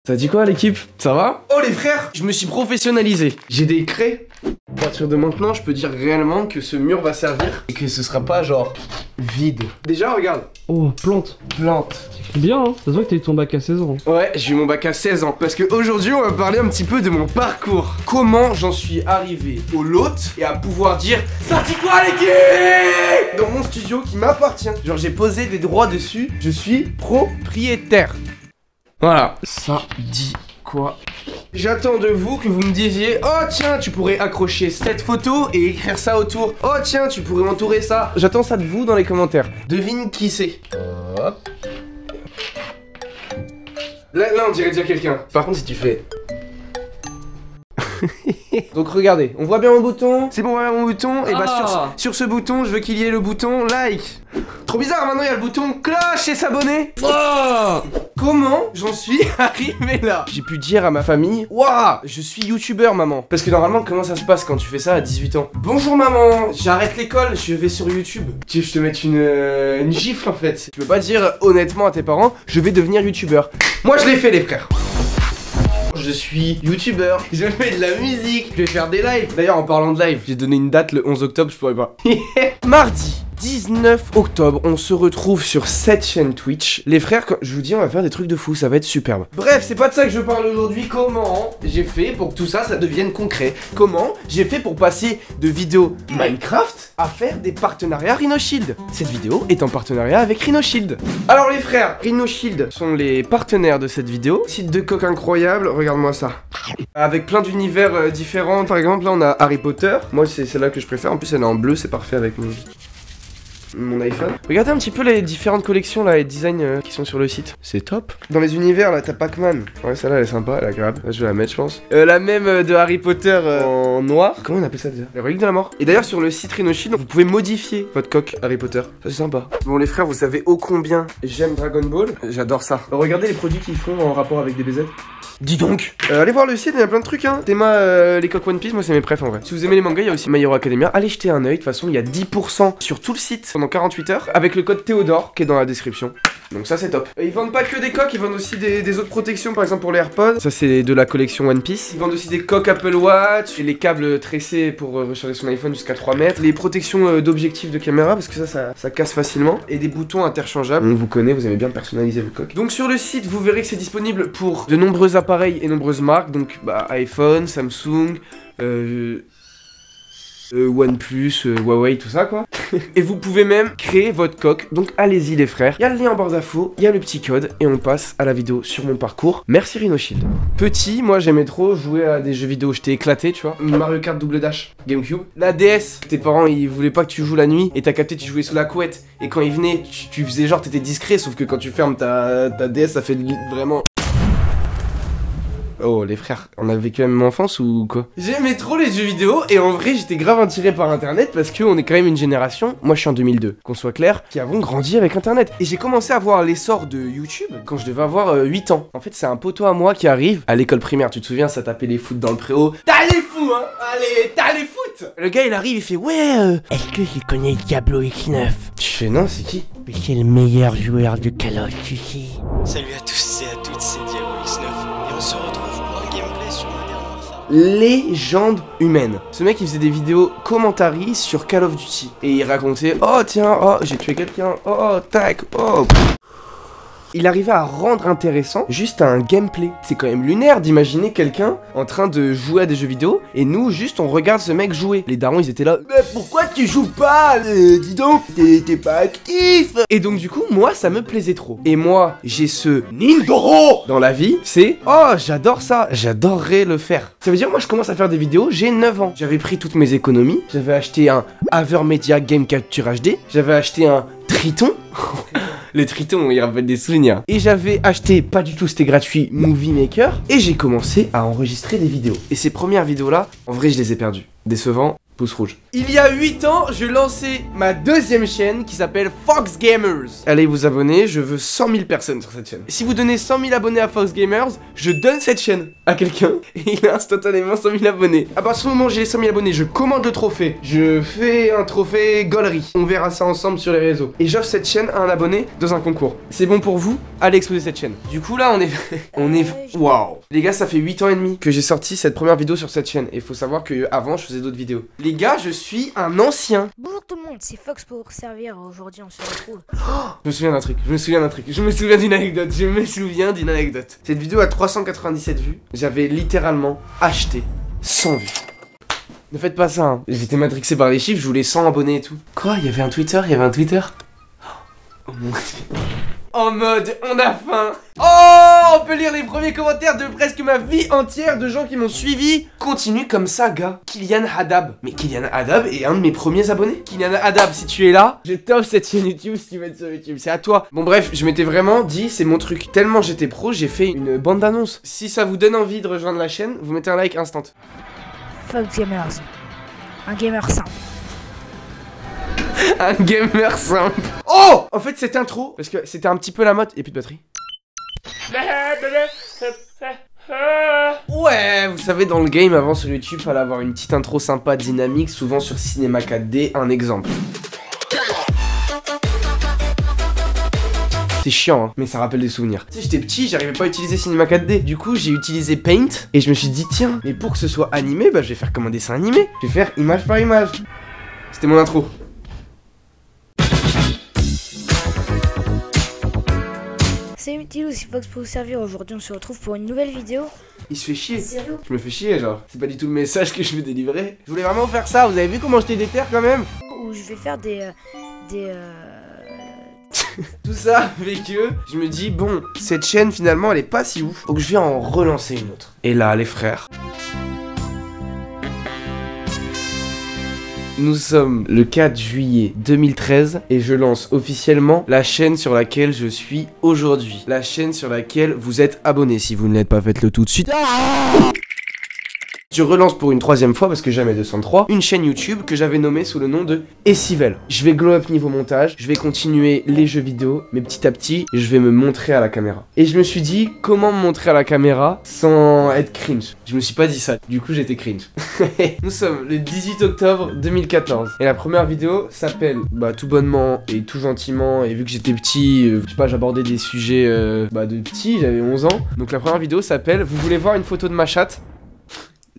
T'as dit quoi l'équipe? Ça va? Oh les frères, je me suis professionnalisé. J'ai des craies. À partir de maintenant, je peux dire réellement que ce mur va servir et que ce sera pas genre vide. Déjà, regarde. Oh, plante. Plante. Bien, hein. Ça se voit que t'as eu ton bac à 16 ans. Ouais, j'ai eu mon bac à 16 ans. Parce qu'aujourd'hui, on va parler un petit peu de mon parcours. Comment j'en suis arrivé au lot et à pouvoir dire ça dit quoi l'équipe dans mon studio qui m'appartient. Genre, j'ai posé des droits dessus. Je suis propriétaire. Voilà. Ça dit quoi? J'attends de vous que vous me disiez oh tiens, tu pourrais accrocher cette photo et écrire ça autour. Oh tiens, tu pourrais entourer ça. J'attends ça de vous dans les commentaires. Devine qui c'est. Hop. Là, on dirait déjà quelqu'un. Par contre, si tu fais... Donc regardez, on voit bien mon bouton. C'est bon, on voit bien mon bouton. Et bah sur ce bouton, je veux qu'il y ait le bouton like. Trop bizarre, maintenant il y a le bouton cloche et s'abonner. Oh, comment j'en suis arrivé là? J'ai pu dire à ma famille waouh, je suis youtubeur maman. Parce que normalement, comment ça se passe quand tu fais ça à 18 ans? Bonjour maman, j'arrête l'école, je vais sur YouTube. Tu veux que je te mette une gifle en fait? Tu peux pas dire honnêtement à tes parents je vais devenir youtubeur. Moi je l'ai fait les frères. Je suis youtubeur, je fais de la musique, je vais faire des lives. D'ailleurs en parlant de live, j'ai donné une date le 11 octobre, je pourrais pas. Mardi 19 octobre, on se retrouve sur cette chaîne Twitch. Les frères, je vous dis, on va faire des trucs de fou, ça va être superbe. Bref, c'est pas de ça que je parle aujourd'hui. Comment j'ai fait pour que tout ça, ça devienne concret? Comment j'ai fait pour passer de vidéos Minecraft à faire des partenariats RhinoShield? Cette vidéo est en partenariat avec RhinoShield. Alors les frères, RhinoShield sont les partenaires de cette vidéo. Site de coque incroyable, regarde-moi ça. Avec plein d'univers différents. Par exemple, là on a Harry Potter. Moi c'est celle-là que je préfère. En plus elle est en bleu, c'est parfait avec mon iPhone. Regardez un petit peu les différentes collections là et designs qui sont sur le site. C'est top. Dans les univers là, t'as Pac-Man. Ouais, celle-là elle est sympa, elle est agréable. Là, je vais la mettre, je pense. La même de Harry Potter en noir. Comment on appelle ça déjà? Les reliques de la mort. Et d'ailleurs, sur le site RhinoShield, vous pouvez modifier votre coque Harry Potter. Ça, c'est sympa. Bon, les frères, vous savez ô combien j'aime Dragon Ball. J'adore ça. Regardez les produits qu'ils font en rapport avec DBZ. Dis donc. Allez voir le site, il y a plein de trucs hein. Théma les coques One Piece, moi c'est mes préf en vrai. Si vous aimez les mangas, il y a aussi My Hero Academia. Allez jeter un oeil, de toute façon il y a 10% sur tout le site pendant 48 heures avec le code Théodore qui est dans la description. Donc ça c'est top. Ils vendent pas que des coques, ils vendent aussi des autres protections, par exemple pour les AirPods. Ça c'est de la collection One Piece. Ils vendent aussi des coques Apple Watch et les câbles tressés pour recharger son iPhone jusqu'à 3 mètres. Les protections d'objectifs de caméra parce que ça casse facilement. Et des boutons interchangeables. On vous connaît, vous aimez bien personnaliser vos coques. Donc sur le site, vous verrez que c'est disponible pour de nombreux appareils et nombreuses marques. Donc bah, iPhone, Samsung, OnePlus, Huawei, tout ça quoi. Et vous pouvez même créer votre coque. Donc allez-y les frères. Il y a le lien en barre d'infos, il y a le petit code. Et on passe à la vidéo sur mon parcours. Merci RhinoShield. Petit, moi j'aimais trop jouer à des jeux vidéo. J'étais éclaté, tu vois. Mario Kart Double Dash, GameCube. La DS, tes parents ils voulaient pas que tu joues la nuit. Et t'as capté, tu jouais sous la couette. Et quand ils venaient, tu faisais genre t'étais discret. Sauf que quand tu fermes ta DS, ça fait vraiment... Oh les frères, on a vécu la même enfance ou quoi? J'aimais trop les jeux vidéo et en vrai j'étais grave attiré par internet parce qu'on est quand même une génération, moi je suis en 2002, qu'on soit clair, qui avons grandi avec internet. Et j'ai commencé à voir l'essor de YouTube quand je devais avoir 8 ans. En fait c'est un poteau à moi qui arrive à l'école primaire, tu te souviens, ça tapait les foot dans le préau. T'as les fous hein, allez, t'as les foot. Le gars il arrive, il fait ouais est-ce que tu connais Diablo X9? Je fais non, c'est qui? C'est le meilleur joueur de Call of Duty. Salut à tous et à toutes, c'est Diablo X9 et on se retrouve pour un gameplay sur Modern Warfare. Légende humaine. Ce mec il faisait des vidéos commentaries sur Call of Duty. Et il racontait oh tiens, oh j'ai tué quelqu'un, oh tac, oh. Il arrivait à rendre intéressant juste un gameplay. C'est quand même lunaire d'imaginer quelqu'un en train de jouer à des jeux vidéo et nous juste on regarde ce mec jouer. Les darons ils étaient là mais pourquoi tu joues pas dis donc t'es pas actif. Et donc du coup moi ça me plaisait trop. Et moi j'ai ce Nindoro dans la vie. C'est oh j'adore ça, j'adorerais le faire. Ça veut dire moi je commence à faire des vidéos, j'ai 9 ans. J'avais pris toutes mes économies. J'avais acheté un Avermedia Game Capture HD. J'avais acheté un Triton. Les Tritons, ils rappellent des souvenirs. Et j'avais acheté, pas du tout, c'était gratuit, Movie Maker. Et j'ai commencé à enregistrer des vidéos. Et ces premières vidéos-là, en vrai, je les ai perdues. Décevant. pouce rouge. Il y a 8 ans, je lançais ma deuxième chaîne qui s'appelle Fox Gamers. Allez vous abonner, je veux 100 000 personnes sur cette chaîne. Si vous donnez 100 000 abonnés à Fox Gamers, je donne cette chaîne à quelqu'un et il a instantanément 100 000 abonnés. À partir du moment où j'ai 100 000 abonnés, je commande le trophée. Je fais un trophée gaulerie. On verra ça ensemble sur les réseaux. Et j'offre cette chaîne à un abonné dans un concours. C'est bon pour vous? Allez exploser cette chaîne. Du coup là on est waouh. Les gars, ça fait 8 ans et demi que j'ai sorti cette première vidéo sur cette chaîne. Et il faut savoir que avant je faisais d'autres vidéos. Les gars, je suis un ancien. Bonjour tout le monde, c'est Fox pour servir. Aujourd'hui on se retrouve. Je me souviens d'un truc, je me souviens d'une anecdote, Cette vidéo a 397 vues. J'avais littéralement acheté 100 vues. Ne faites pas ça, hein. J'étais matrixé par les chiffres, je voulais 100 abonnés et tout. Quoi? Il y avait un Twitter? Oh mon dieu. En mode, on a faim. Oh, on peut lire les premiers commentaires de presque ma vie entière de gens qui m'ont suivi. Continue comme ça, gars. Kylian Hadab. Mais Kylian Hadab est un de mes premiers abonnés. Kylian Hadab, si tu es là, je t'offre cette chaîne YouTube si tu veux être sur YouTube. C'est à toi. Bon, bref, je m'étais vraiment dit, c'est mon truc. Tellement j'étais pro, j'ai fait une bande d'annonces. Si ça vous donne envie de rejoindre la chaîne, vous mettez un like instant. Fox Gamers. Un gamer simple. Un gamer simple. Oh! En fait, cette intro, parce que c'était un petit peu la mode. Et plus de batterie. Ouais, vous savez, dans le game, avant sur YouTube, fallait avoir une petite intro sympa, dynamique, souvent sur Cinema 4D. Un exemple. C'est chiant, hein, mais ça rappelle des souvenirs. Tu sais, j'étais petit, j'arrivais pas à utiliser Cinema 4D. Du coup, j'ai utilisé Paint et je me suis dit, tiens, mais pour que ce soit animé, bah je vais faire comme un dessin animé. Je vais faire image par image. C'était mon intro. Salut Tilou, c'est Fox pour vous servir. Aujourd'hui on se retrouve pour une nouvelle vidéo. Il se fait chier. Sérieux? Je me fais chier, genre. C'est pas du tout le message que je veux délivrer. Je voulais vraiment faire ça. Vous avez vu comment j'étais déter quand même? Où je vais faire Tout ça avec eux, je me dis, bon, cette chaîne finalement elle est pas si ouf. Faut que je vienne en relancer une autre. Et là, les frères. Nous sommes le 4 juillet 2013 et je lance officiellement la chaîne sur laquelle je suis aujourd'hui. La chaîne sur laquelle vous êtes abonnés. Si vous ne l'êtes pas, faites-le tout de suite. Je relance pour une troisième fois, parce que jamais 203, une chaîne YouTube que j'avais nommée sous le nom de Essivel. Je vais glow up niveau montage, je vais continuer les jeux vidéo, mais petit à petit, je vais me montrer à la caméra. Et je me suis dit, comment me montrer à la caméra sans être cringe? Je me suis pas dit ça, du coup j'étais cringe. Nous sommes le 18 octobre 2014, et la première vidéo s'appelle, tout bonnement et tout gentiment, et vu que j'étais petit, je sais pas, j'abordais des sujets, de petit, j'avais 11 ans. Donc la première vidéo s'appelle, vous voulez voir une photo de ma chatte?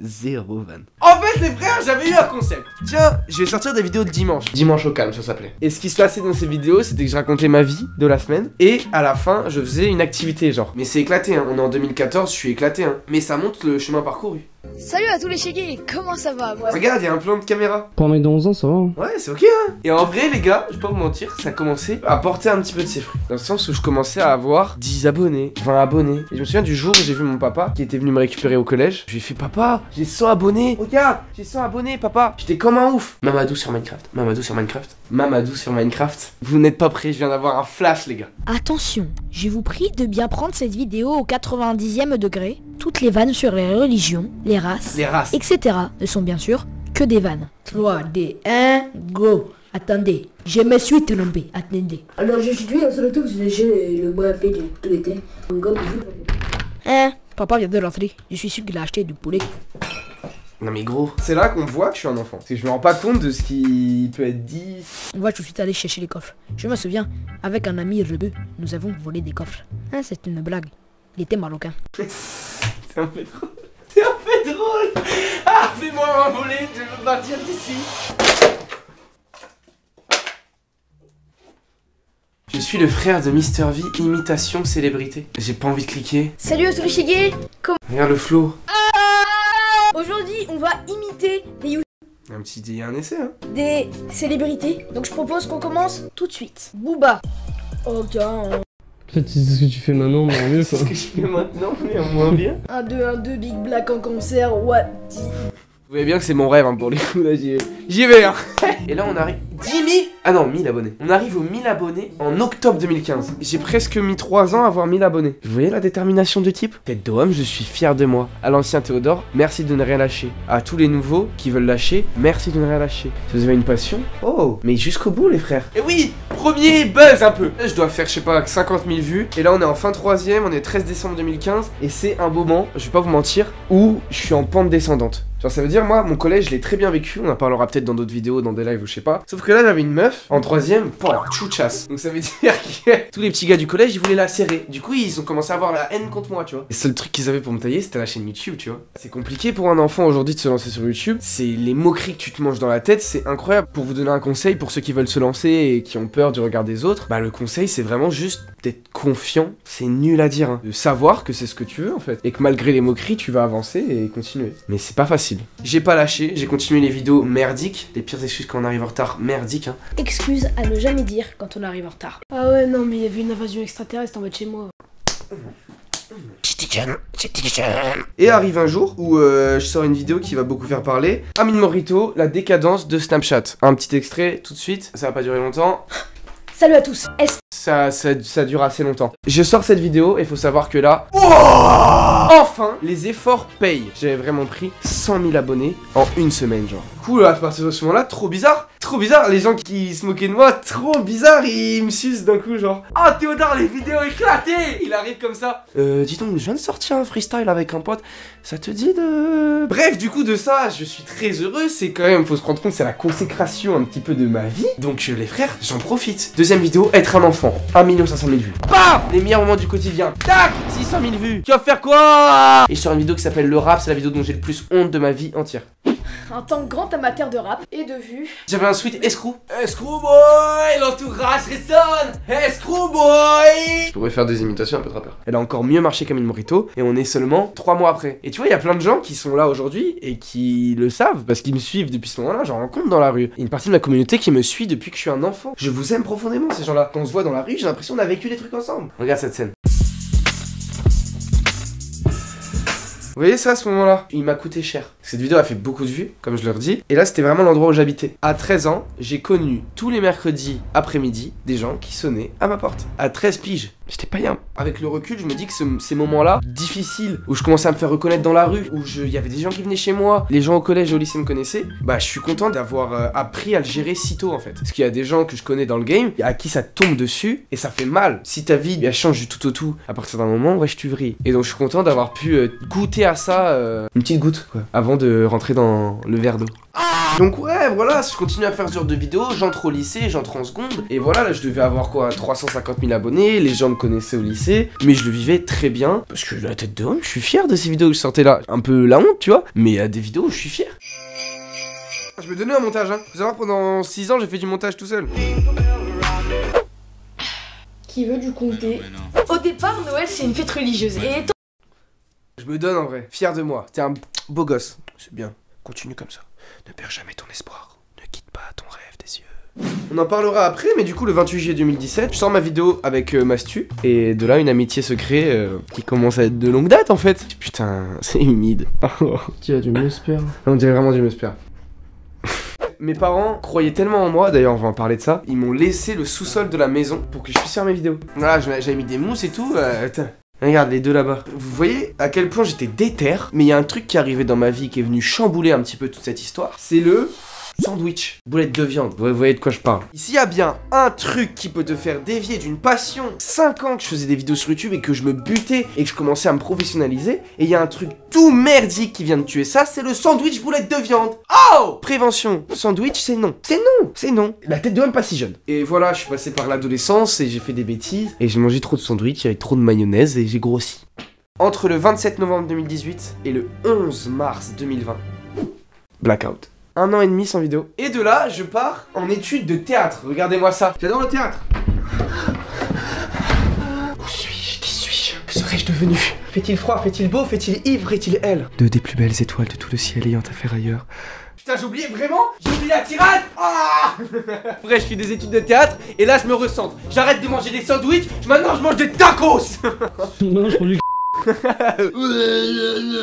Zéro van. En fait les frères, j'avais eu un concept. Tiens, je vais sortir des vidéos de dimanche. Dimanche au calme, ça s'appelait. Et ce qui se passait dans ces vidéos, c'était que je racontais ma vie de la semaine. Et à la fin, je faisais une activité genre. Mais c'est éclaté, hein. On est en 2014, je suis éclaté, hein. Mais ça montre le chemin parcouru. Salut à tous les chégués, comment ça va moi? Regarde, il y a un plan de caméra. Pour un mec de 11 ans, ça va. Hein. Ouais, c'est ok, hein. Et en vrai, les gars, je vais pas vous mentir, ça commençait à porter un petit peu de ses fruits. Dans le sens où je commençais à avoir 10 abonnés, 20 abonnés. Et je me souviens du jour où j'ai vu mon papa qui était venu me récupérer au collège. Je lui ai fait, papa, j'ai 100 abonnés. Regarde, j'ai 100 abonnés, papa. J'étais comme un ouf. Mamadou sur Minecraft. Mamadou sur Minecraft. Mamadou sur Minecraft. Vous n'êtes pas prêts, je viens d'avoir un flash, les gars. Attention, je vous prie de bien prendre cette vidéo au 90e degré. Toutes les vannes sur les religions, les races, etc. ne sont bien sûr que des vannes. 3, 2, 1, go. Attendez, je me suis trompé. Attendez. Alors je suis sur le tout, j'ai le moins fait de tout l'été. Hein? Papa vient de rentrer. Je suis sûr qu'il a acheté du poulet. Non mais gros, c'est là qu'on voit que je suis un enfant. Parce que je me rends pas compte de ce qui peut être dit. Moi je suis allé chercher les coffres. Je me souviens, avec un ami rebeu, nous avons volé des coffres. Hein, c'est une blague. Il était marocain. C'est un peu drôle. C'est un peu drôle. Ah, fais-moi m'envoler, je veux partir d'ici. Je suis le frère de Mister V, imitation célébrité. J'ai pas envie de cliquer. Salut à tous les chégués. Regarde le flow. Aujourd'hui, on va imiter Il y a un essai, hein. des célébrités. Donc je propose qu'on commence tout de suite. Booba. Oh tiens. En fait, c'est ce que tu fais maintenant, mais en mieux quoi. C'est ce que je fais maintenant, mais en moins bien. 1, 2, 1, 2, Big Black en concert, what? Vous voyez bien que c'est mon rêve, hein, pour les coups, là, j'y vais, hein. Et là, on arrive... 10 000. Ah non, 1000 abonnés. On arrive aux 1000 abonnés en octobre 2015. J'ai presque mis 3 ans à avoir 1000 abonnés. Vous voyez la détermination de type? Tête de homme, je suis fier de moi. À l'ancien Théodore, merci de ne rien lâcher. À tous les nouveaux qui veulent lâcher, merci de ne rien lâcher. Si vous avez une passion, oh, mais jusqu'au bout les frères. Et oui, premier buzz un peu. Là, je dois faire, je sais pas, 50 000 vues. Et là, on est en fin 3ème, on est 13 décembre 2015. Et c'est un moment, je vais pas vous mentir, où je suis en pente descendante. Genre ça veut dire moi, mon collège je l'ai très bien vécu, on en parlera peut-être dans d'autres vidéos, dans des lives ou je sais pas. Sauf que là j'avais une meuf, en 3ème, chouchasse. Donc ça veut dire que tous les petits gars du collège ils voulaient la serrer. Du coup ils ont commencé à avoir la haine contre moi, tu vois. Et le seul truc qu'ils avaient pour me tailler c'était la chaîne YouTube, tu vois. C'est compliqué pour un enfant aujourd'hui de se lancer sur YouTube. C'est les moqueries que tu te manges dans la tête, c'est incroyable. Pour vous donner un conseil, pour ceux qui veulent se lancer et qui ont peur du regard des autres, bah le conseil c'est vraiment juste d'être confiant. C'est nul à dire, hein. De savoir que c'est ce que tu veux en fait. Et que malgré les moqueries tu vas avancer et continuer. Mais c'est pas facile. J'ai pas lâché, j'ai continué les vidéos merdiques, les pires excuses quand on arrive en retard, merdiques hein. Excuse à ne jamais dire quand on arrive en retard. Ah ouais, non, mais il y avait une invasion extraterrestre en bas de chez moi. Et arrive un jour où je sors une vidéo qui va beaucoup faire parler. Amine Morito, la décadence de Snapchat. Un petit extrait tout de suite, ça va pas durer longtemps. Salut à tous. Ça dure assez longtemps. Je sors cette vidéo et faut savoir que là, enfin, les efforts payent. J'avais vraiment pris 100 000 abonnés en une semaine, genre. Cool, à partir de ce moment-là, trop bizarre. Trop bizarre, les gens qui se moquaient de moi, trop bizarre, ils me sucent d'un coup, genre. Oh Théodore, les vidéos éclatées. Il arrive comme ça. Dis donc, je viens de sortir un freestyle avec un pote. Ça te dit de... Bref, du coup de ça, je suis très heureux. C'est quand même, faut se rendre compte, c'est la consécration un petit peu de ma vie. Donc les frères, j'en profite. Deuxième vidéo, être un enfant. 1 500 000 vues. Paf, les meilleurs moments du quotidien. Tac, 600 000 vues. Tu vas faire quoi? Et je sors une vidéo qui s'appelle Le Rap. C'est la vidéo dont j'ai le plus honte de ma vie entière. En tant que grand amateur de rap et de vues, j'avais un sweat escrew. Escrew boy, l'entourage résonne. Escrew boy. Je pourrais faire des imitations un peu de rappeur. Elle a encore mieux marché qu'Amine Morito et on est seulement 3 mois après. Et tu vois, il y a plein de gens qui sont là aujourd'hui et qui le savent parce qu'ils me suivent depuis ce moment-là. J'en rencontre dans la rue. Il y a une partie de ma communauté qui me suit depuis que je suis un enfant. Je vous aime profondément ces gens-là. Quand on se voit dans la rue, j'ai l'impression qu'on a vécu des trucs ensemble. Regarde cette scène. Vous voyez ça à ce moment-là? Il m'a coûté cher. Cette vidéo a fait beaucoup de vues, comme je leur dis. Et là, c'était vraiment l'endroit où j'habitais. À 13 ans, j'ai connu tous les mercredis après-midi des gens qui sonnaient à ma porte. À 13 piges. J'étais pas bien. Avec le recul, je me dis que ces moments-là, difficiles, où je commençais à me faire reconnaître dans la rue, où il y avait des gens qui venaient chez moi, les gens au collège et au lycée me connaissaient, bah je suis content d'avoir appris à le gérer si tôt en fait. Parce qu'il y a des gens que je connais dans le game, à qui ça tombe dessus, et ça fait mal. Si ta vie elle change du tout au tout, à partir d'un moment, wesh tu vrilles. Et donc je suis content d'avoir pu goûter à ça, une petite goutte, quoi, avant de rentrer dans le verre d'eau. Donc ouais, voilà, je continue à faire ce genre de vidéos, j'entre au lycée, j'entre en seconde, et voilà, là je devais avoir quoi, 350 000 abonnés, les gens me connaissaient au lycée, mais je le vivais très bien, parce que la tête de homme, je suis fier de ces vidéos que je sortais là, un peu la honte, tu vois, mais il y a des vidéos où je suis fier. Je me donnais un montage, hein, faut savoir, pendant 6 ans, j'ai fait du montage tout seul. Qui veut du comté? Au départ, Noël c'est une fête religieuse, et je me donne en vrai, fier de moi, t'es un beau gosse, c'est bien, continue comme ça. Ne perds jamais ton espoir, ne quitte pas ton rêve des yeux. On en parlera après, mais du coup le 28 juillet 2017, je sors ma vidéo avec Mastu, et de là une amitié secrète qui commence à être de longue date en fait. Putain, c'est humide. Tu as du musper. On dirait vraiment du musper. Mes parents croyaient tellement en moi, d'ailleurs on va en parler de ça, ils m'ont laissé le sous-sol de la maison pour que je puisse faire mes vidéos. Voilà, j'avais mis des mousses et tout, regarde les deux là-bas. Vous voyez à quel point j'étais déter, mais il y a un truc qui est arrivé dans ma vie qui est venu chambouler un petit peu toute cette histoire. C'est le sandwich, boulette de viande. Vous voyez de quoi je parle. S'il y a bien un truc qui peut te faire dévier d'une passion, 5 ans que je faisais des vidéos sur YouTube et que je me butais et que je commençais à me professionnaliser, et il y a un truc tout merdique qui vient de tuer ça, c'est le sandwich boulette de viande. Oh! Prévention, sandwich c'est non. C'est non, c'est non. La tête de homme pas si jeune. Et voilà, je suis passé par l'adolescence et j'ai fait des bêtises et j'ai mangé trop de sandwich avec trop de mayonnaise et j'ai grossi. Entre le 27 novembre 2018 et le 11 mars 2020, blackout. 1 an et demi sans vidéo. Et de là, je pars en études de théâtre. Regardez-moi ça. J'adore le théâtre. Où suis-je? Qui suis-je? Que serais-je devenu? Fait-il froid? Fait-il beau? Fait-il ivre? Est-il elle? Deux des plus belles étoiles de tout le ciel ayant affaire ailleurs. Putain, j'ai oublié vraiment? J'ai oublié la tirade. Ah. Bref, je fais des études de théâtre et là, je me recentre. J'arrête de manger des sandwichs. Maintenant, je mange des tacos. Non, je prends du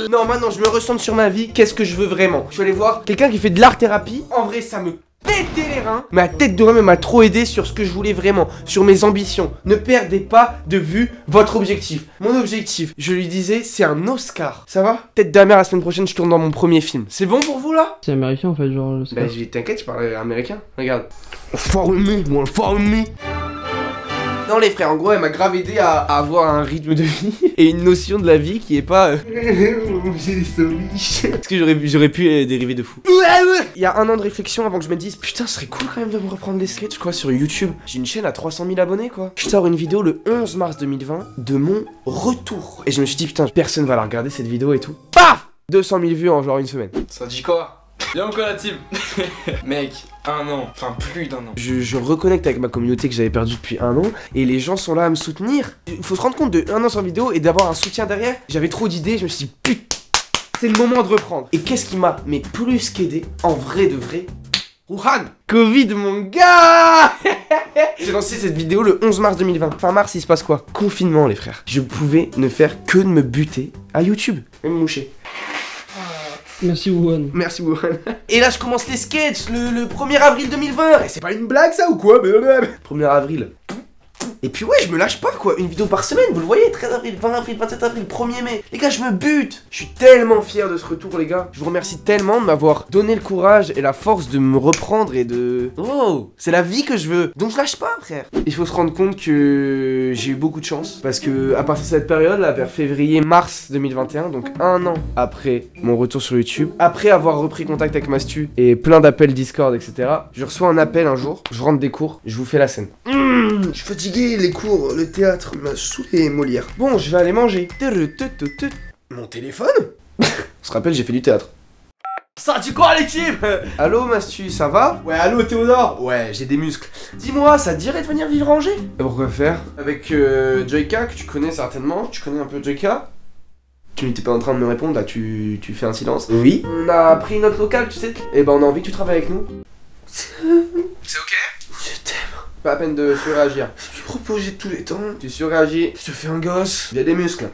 Non, maintenant je me ressens sur ma vie, qu'est-ce que je veux vraiment? Je suis allé voir quelqu'un qui fait de l'art-thérapie. En vrai, ça me péter les reins. Ma tête de rhum m'a trop aidé sur ce que je voulais vraiment, sur mes ambitions. Ne perdez pas de vue votre objectif. Mon objectif, je lui disais, c'est un Oscar. Ça va? Tête de la mère, la semaine prochaine, je tourne dans mon premier film. C'est bon pour vous là? C'est américain en fait, genre. Bah t'inquiète, je parle américain. Regarde. Follow me. Non les frères, en gros elle m'a grave aidé à avoir un rythme de vie et une notion de la vie qui est pas j'ai des souris. Parce que j'aurais pu dériver de fou. Il y a 1 an de réflexion avant que je me dise putain ce serait cool quand même de me reprendre des sketchs quoi sur YouTube. J'ai une chaîne à 300 000 abonnés quoi. Je sors une vidéo le 11 mars 2020 de mon retour. Et je me suis dit putain personne va la regarder cette vidéo et tout. Paf 200 000 vues en genre une semaine. Ça dit quoi? Viens quoi la team. Mec, 1 an, enfin plus d'1 an. Je reconnecte avec ma communauté que j'avais perdue depuis 1 an et les gens sont là à me soutenir. Il faut se rendre compte de 1 an sans vidéo et d'avoir un soutien derrière. J'avais trop d'idées, je me suis dit putain, c'est le moment de reprendre. Et qu'est-ce qui m'a plus qu'aidé, en vrai de vrai? Wuhan, Covid mon gars. J'ai lancé cette vidéo le 11 mars 2020. Fin mars il se passe quoi? Confinement les frères. Je pouvais ne faire que de me buter à YouTube. Même moucher. Merci Wuhan. Merci Wuhan. Et là je commence les sketchs le 1er avril 2020. Et c'est pas une blague ça ou quoi? 1er avril. Et puis ouais, je me lâche pas quoi, une vidéo par semaine, vous le voyez, 13 avril, 20 avril, 27 avril, 1er mai. Les gars, je me bute. Je suis tellement fier de ce retour les gars. Je vous remercie tellement de m'avoir donné le courage et la force de me reprendre et de... Oh, c'est la vie que je veux. Donc je lâche pas frère. Il faut se rendre compte que j'ai eu beaucoup de chance. Parce que à partir de cette période là, vers février-mars 2021, donc 1 an après mon retour sur YouTube, après avoir repris contact avec Mastu et plein d'appels Discord, etc. Je reçois un appel un jour, je rentre des cours, je vous fais la scène. Je suis fatigué, les cours, le théâtre m'a saoulé Molière. Bon, je vais aller manger. Mon téléphone. On se rappelle, j'ai fait du théâtre. Ça dit quoi l'équipe? Allô Mastu, ça va? Ouais, allô Théodore? Ouais, j'ai des muscles. Dis-moi, ça te dirait de venir vivre à Angers? Pourquoi faire? Avec Joyka, que tu connais certainement. Tu connais un peu Joyka? Tu n'étais pas en train de me répondre, là tu fais un silence. Oui. On a pris notre local, tu sais. Et ben on a envie que tu travailles avec nous. C'est ok? Je t'aime. Pas la peine de surréagir. Je te propose de tous les temps. Tu surréagis, je te fais un gosse. Il y a des muscles.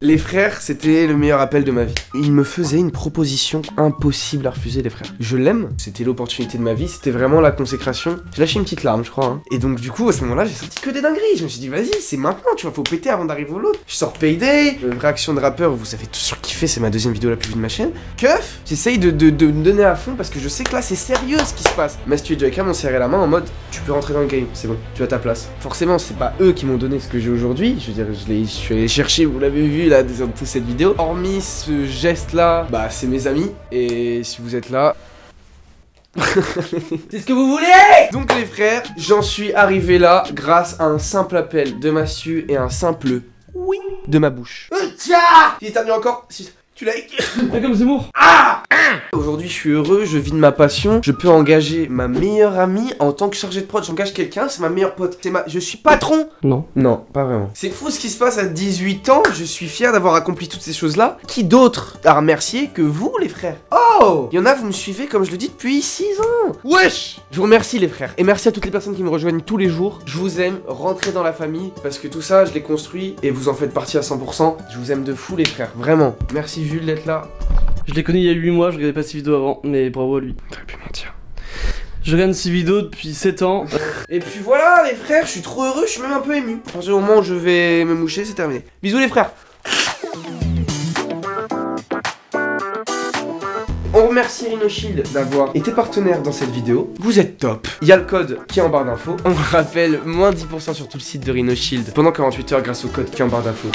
Les frères, c'était le meilleur appel de ma vie. Il me faisait une proposition impossible à refuser, les frères. Je l'aime, c'était l'opportunité de ma vie, c'était vraiment la consécration. J'ai lâché une petite larme, je crois. Hein. Et donc, du coup, à ce moment-là, j'ai senti que des dingueries. Je me suis dit, vas-y, c'est maintenant, tu vois, faut péter avant d'arriver au l'autre. Je sors Payday, réaction de rappeur, vous savez tout surkiffer, c'est ma deuxième vidéo la plus vue de ma chaîne. Keuf, j'essaye de me donner à fond parce que je sais que là, c'est sérieux ce qui se passe. Mastu et Joyka m'ont serré la main en mode, tu peux rentrer dans le game, c'est bon, tu as ta place. Forcément, c'est pas eux qui m'ont donné ce que j'ai aujourd'hui. Je veux dire, je suis allé chercher, vous l'avez vu là, dans toute cette vidéo. Hormis ce geste là, bah c'est mes amis. Et si vous êtes là, c'est ce que vous voulez. Donc les frères, j'en suis arrivé là grâce à un simple appel de Mastu et un simple oui de ma bouche. Il éternue encore. Tu l'as. Pas comme Zemmour. Ah! Aujourd'hui je suis heureux, je vis de ma passion. Je peux engager ma meilleure amie en tant que chargé de prod. J'engage quelqu'un, c'est ma meilleure pote. Je suis patron. Non. Non, pas vraiment. C'est fou ce qui se passe à 18 ans. Je suis fier d'avoir accompli toutes ces choses là. Qui d'autre à remercier que vous les frères? Oh! Il y en a, vous me suivez comme je le dis depuis 6 ans. Wesh! Je vous remercie les frères. Et merci à toutes les personnes qui me rejoignent tous les jours. Je vous aime, rentrez dans la famille. Parce que tout ça je l'ai construit et vous en faites partie à 100%. Je vous aime de fou les frères, vraiment. Merci Jules d'être là. Je l'ai connu il y a 8 mois, je regardais pas ses vidéos avant, mais bravo à lui. T'aurais pu mentir. Je regarde ses vidéos depuis 7 ans. Et puis voilà les frères, je suis trop heureux, je suis même un peu ému. À partir du moment où je vais me moucher, c'est terminé. Bisous les frères. On remercie RhinoShield d'avoir été partenaire dans cette vidéo. Vous êtes top. Il y a le code qui est en barre d'infos. On vous rappelle, moins 10% sur tout le site de RhinoShield pendant 48 heures grâce au code qui est en barre d'infos.